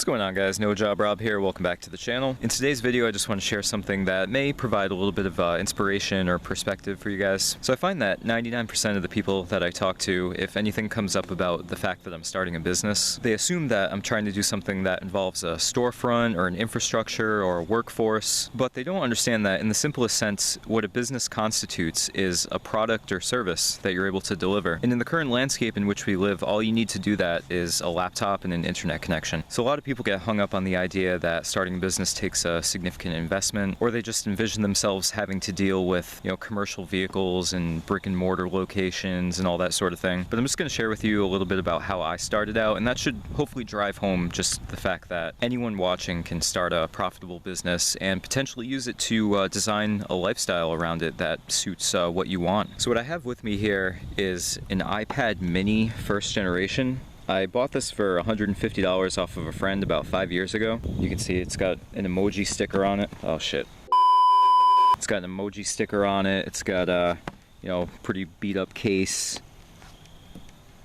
What's going on, guys? No Job Rob here. Welcome back to the channel. In today's video, I just want to share something that may provide a little bit of inspiration or perspective for you guys. So I find that 99% of the people that I talk to, if anything comes up about the fact that I'm starting a business, they assume that I'm trying to do something that involves a storefront or an infrastructure or a workforce, but they don't understand that in the simplest sense, what a business constitutes is a product or service that you're able to deliver. And in the current landscape in which we live, all you need to do that is a laptop and an internet connection. So a lot of people get hung up on the idea that starting a business takes a significant investment, or they just envision themselves having to deal with, commercial vehicles and brick and mortar locations and all that sort of thing. But I'm just going to share with you a little bit about how I started out, and that should hopefully drive home just the fact that anyone watching can start a profitable business and potentially use it to design a lifestyle around it that suits what you want. So what I have with me here is an iPad mini first generation. I bought this for $150 off of a friend about 5 years ago. You can see it's got an emoji sticker on it. Oh shit. It's got an emoji sticker on it. It's got a, pretty beat up case.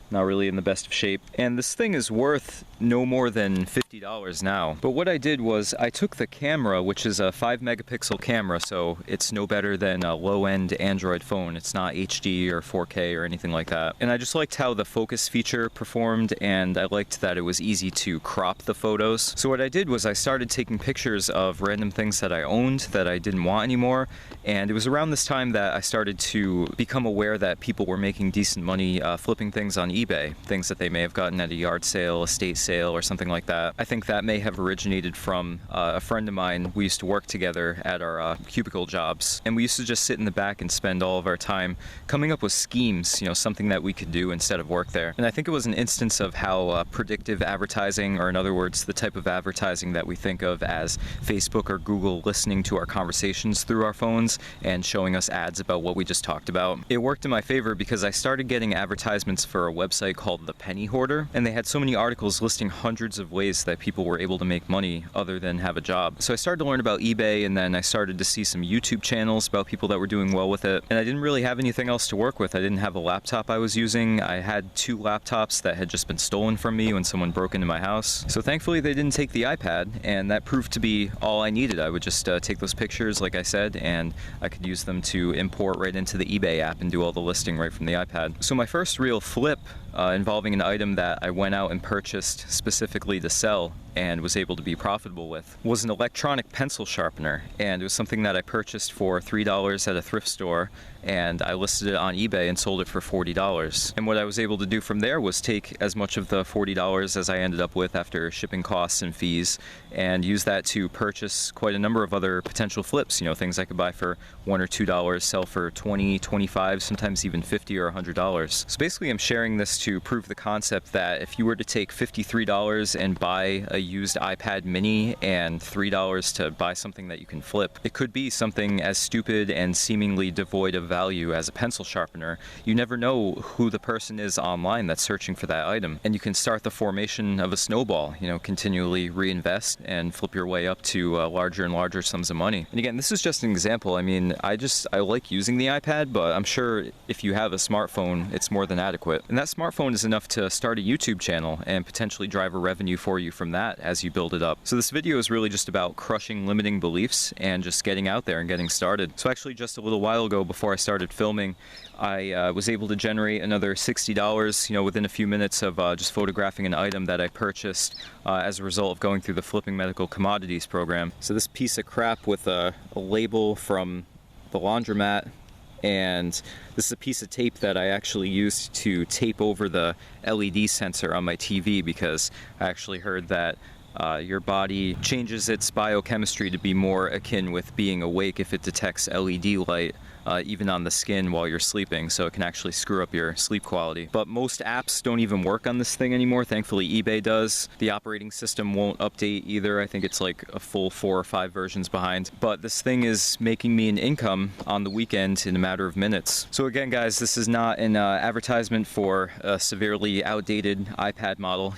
Not really in the best of shape. And this thing is worth no more than $50 now. But what I did was I took the camera, which is a 5 megapixel camera, so it's no better than a low-end Android phone. It's not HD or 4K or anything like that. And I just liked how the focus feature performed, and I liked that it was easy to crop the photos. So what I did was I started taking pictures of random things that I owned that I didn't want anymore. And it was around this time that I started to become aware that people were making decent money flipping things on eBay, things that they may have gotten at a yard sale, estate sale, or something like that. I think that may have originated from a friend of mine. We used to work together at our cubicle jobs, and we used to just sit in the back and spend all of our time coming up with schemes, something that we could do instead of work there. And I think it was an instance of how predictive advertising, or in other words, the type of advertising that we think of as Facebook or Google listening to our conversations through our phones and showing us ads about what we just talked about. It worked in my favor because I started getting advertisements for a website called The Penny Hoarder, and they had so many articles listing hundreds of ways that people were able to make money other than have a job. So I started to learn about eBay, and then I started to see some YouTube channels about people that were doing well with it. And I didn't really have anything else to work with. I didn't have a laptop I was using. I had 2 laptops that had just been stolen from me when someone broke into my house. So thankfully they didn't take the iPad, and that proved to be all I needed. I would just take those pictures, like I said, and I could use them to import right into the eBay app and do all the listing right from the iPad. So my first real flip involving an item that I went out and purchased specifically to sell and was able to be profitable with was an electronic pencil sharpener. And it was something that I purchased for $3 at a thrift store, and I listed it on eBay and sold it for $40. And what I was able to do from there was take as much of the $40 as I ended up with after shipping costs and fees, and use that to purchase quite a number of other potential flips, things I could buy for $1 or $2, sell for $20, $25, sometimes even $50 or $100. So basically I'm sharing this to prove the concept that if you were to take $53 and buy a used iPad mini and $3 to buy something that you can flip, it could be something as stupid and seemingly devoid of value as a pencil sharpener. You never know who the person is online that's searching for that item, and you can start the formation of a snowball, continually reinvest and flip your way up to larger and larger sums of money. And again, this is just an example. I mean, I like using the iPad, but I'm sure if you have a smartphone, it's more than adequate. And that smartphone is enough to start a YouTube channel and potentially drive a revenue for you from that as you build it up. So this video is really just about crushing limiting beliefs and just getting out there and getting started. So actually just a little while ago, before I started filming, I was able to generate another $60, within a few minutes of just photographing an item that I purchased as a result of going through the Flipping Medical Commodities program. So this piece of crap with a label from the laundromat, and this is a piece of tape that I actually used to tape over the LED sensor on my TV, because I actually heard that your body changes its biochemistry to be more akin with being awake if it detects LED light even on the skin while you're sleeping, so it can actually screw up your sleep quality. But most apps don't even work on this thing anymore. Thankfully eBay does. The operating system won't update either. I think it's like a full 4 or 5 versions behind. But this thing is making me an income on the weekend in a matter of minutes. So again, guys, this is not an advertisement for a severely outdated iPad model.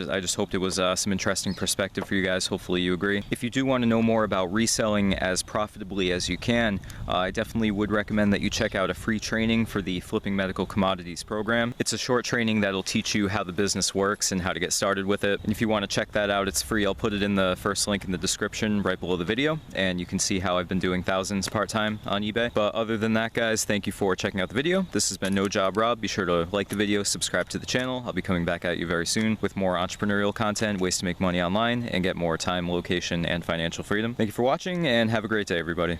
I just hoped it was some interesting perspective for you guys. Hopefully you agree. If you do want to know more about reselling as profitably as you can, I definitely would would recommend that you check out a free training for the Flipping Medical Commodities program. It's a short training that'll teach you how the business works and how to get started with it. And if you want to check that out, it's free. I'll put it in the first link in the description right below the video, and you can see how I've been doing thousands part-time on eBay. But other than that, guys, thank you for checking out the video. This has been No Job Rob. Be sure to like the video, subscribe to the channel. I'll be coming back at you very soon with more entrepreneurial content, ways to make money online, and get more time, location, and financial freedom. Thank you for watching, and have a great day, everybody.